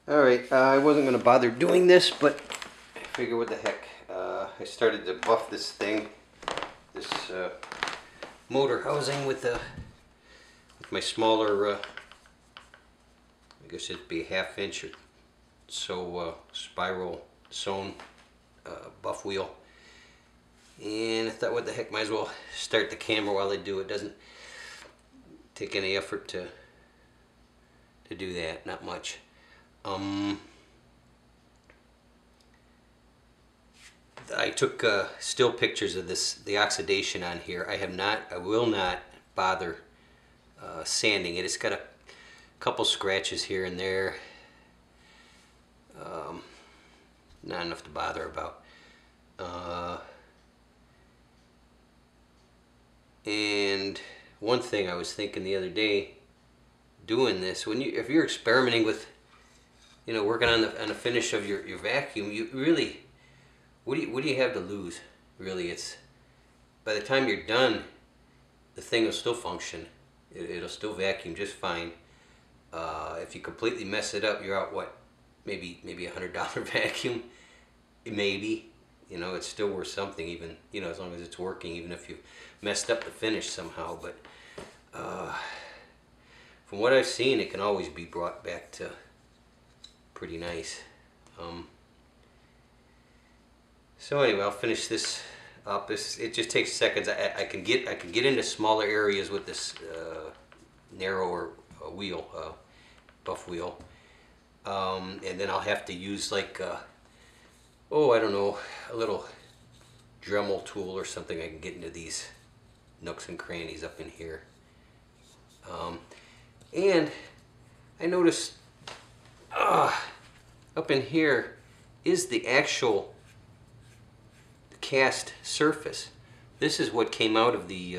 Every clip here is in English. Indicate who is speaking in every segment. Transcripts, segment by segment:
Speaker 1: Alright, I wasn't going to bother doing this, but I figure what the heck. I started to buff this thing, this motor housing with my smaller, I guess it'd be a 1/2 inch or so spiral sewn buff wheel. And I thought, what the heck, might as well start the camera while I do it. Doesn't take any effort to do that, not much. I took still pictures of the oxidation on here. I will not bother sanding it. It's got a couple scratches here and there. Not enough to bother about. And one thing I was thinking the other day, doing this, if you're experimenting with, working on the finish of your vacuum, you really, what do you have to lose? Really, it's, by the time you're done, the thing will still function. It'll still vacuum just fine. If you completely mess it up, you're out, what, maybe $100 vacuum, maybe. It's still worth something, even, as long as it's working, even if you messed up the finish somehow. But from what I've seen, it can always be brought back to pretty nice. So anyway, I'll finish this up. It just takes seconds. I can get into smaller areas with this narrower wheel, buff wheel, and then I'll have to use like I don't know, a little Dremel tool or something. I can get into these nooks and crannies up in here. And I noticed up in here is the actual cast surface. This is what came out of the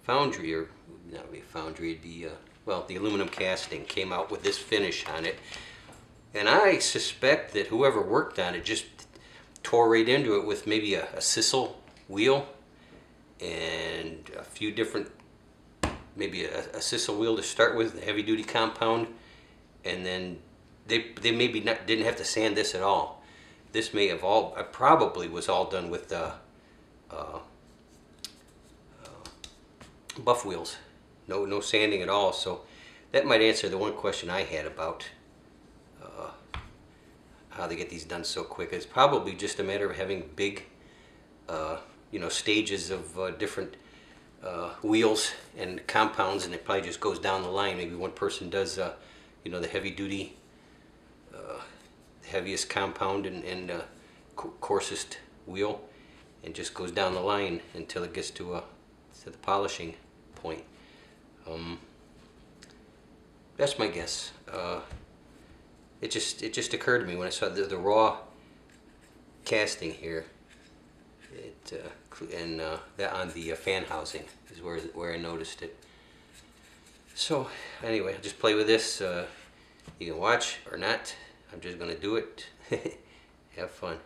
Speaker 1: foundry, or not really foundry, it'd be well, the aluminum casting came out with this finish on it. And I suspect that whoever worked on it just tore right into it with maybe a sisal wheel and a few different, maybe a sisal wheel to start with, the heavy duty compound, and then they maybe didn't have to sand this at all. This may have all, probably was all done with buff wheels. No sanding at all. So that might answer the one question I had about how they get these done so quick. It's probably just a matter of having big, stages of different wheels and compounds, and it probably just goes down the line. Maybe one person does, the heavy duty, heaviest compound and coarsest wheel, and just goes down the line until it gets to the polishing point. That's my guess. It just occurred to me when I saw the raw casting here. And that on the fan housing is where I noticed it. So anyway, I'll just play with this. You can watch or not. I'm just gonna do it. Have fun.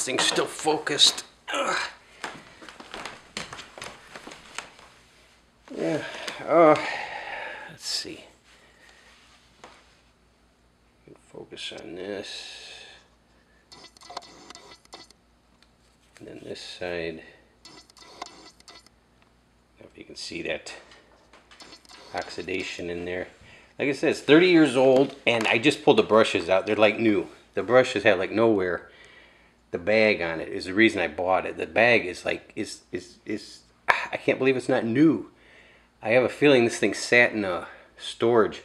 Speaker 1: this thing's still focused. Ugh. Yeah. Let's see. Focus on this. And then this side. I don't know if you can see that oxidation in there. Like I said, it's 30 years old, and I just pulled the brushes out. They're like new. The brushes had like nowhere. The bag on it is the reason I bought it. The bag is like is I can't believe it's not new. I have a feeling this thing sat in a storage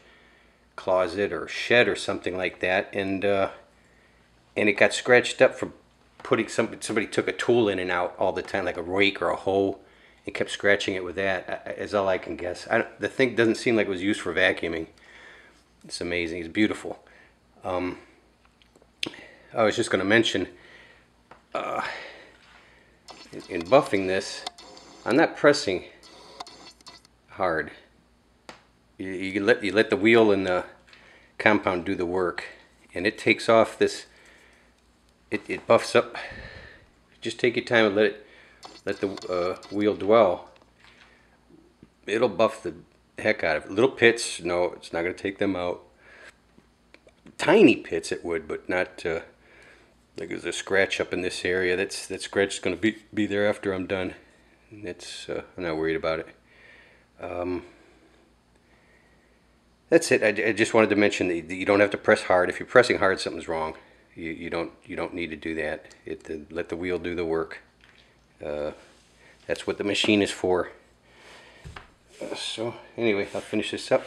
Speaker 1: closet or shed or something like that, and it got scratched up from putting somebody took a tool in and out all the time, like a rake or a hoe, and kept scratching it with that. Is all I can guess. The thing doesn't seem like it was used for vacuuming. It's amazing. It's beautiful. I was just going to mention, in buffing this, I'm not pressing hard. You let the wheel and the compound do the work, and it takes off this. It buffs up. Just take your time and let the wheel dwell. It'll buff the heck out of it. Little pits, no, it's not going to take them out. Tiny pits it would, but not. Like there's a scratch up in this area. That scratch is going to be there after I'm done. I'm not worried about it. That's it. I just wanted to mention that you don't have to press hard. If you're pressing hard, something's wrong. You don't need to do that. Let the wheel do the work. That's what the machine is for. So anyway, I'll finish this up.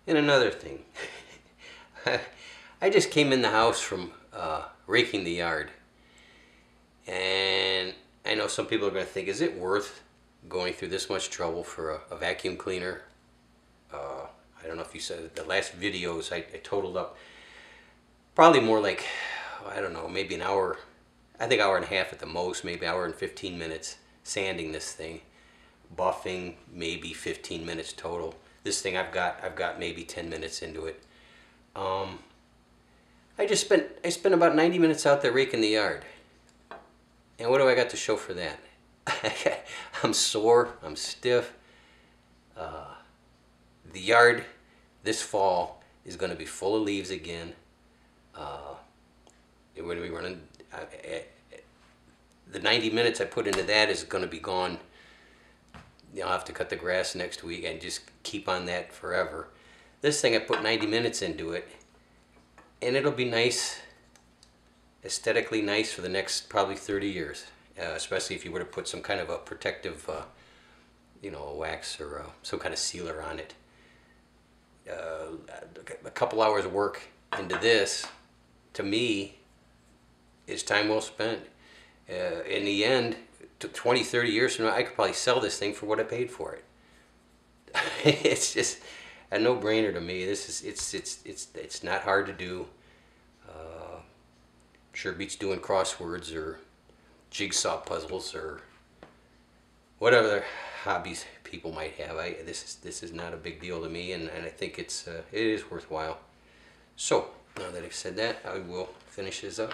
Speaker 1: And another thing, I just came in the house from raking the yard, and I know some people are going to think, is it worth going through this much trouble for a vacuum cleaner? I don't know if you said the last videos I totaled up, probably more like, I don't know, maybe an hour, I think hour and a half at the most, maybe hour and 15 minutes sanding this thing, buffing maybe 15 minutes total. This thing I've got maybe 10 minutes into it. I spent about 90 minutes out there raking the yard. And what do I got to show for that? I'm sore, I'm stiff. The yard this fall is going to be full of leaves again. We're going to be running. The 90 minutes I put into that is going to be gone. I'll have to cut the grass next week and just keep on that forever. This thing I put 90 minutes into it, and it'll be nice, aesthetically nice for the next probably 30 years, especially if you were to put some kind of a protective, a wax or some kind of sealer on it. A couple hours of work into this, to me, is time well spent. In the end, 20, 30 years from now, I could probably sell this thing for what I paid for it. It's just a no-brainer to me. It's not hard to do. Sure beats doing crosswords or jigsaw puzzles or whatever hobbies people might have. This is not a big deal to me, and I think it is worthwhile. So, now that I've said that, I will finish this up.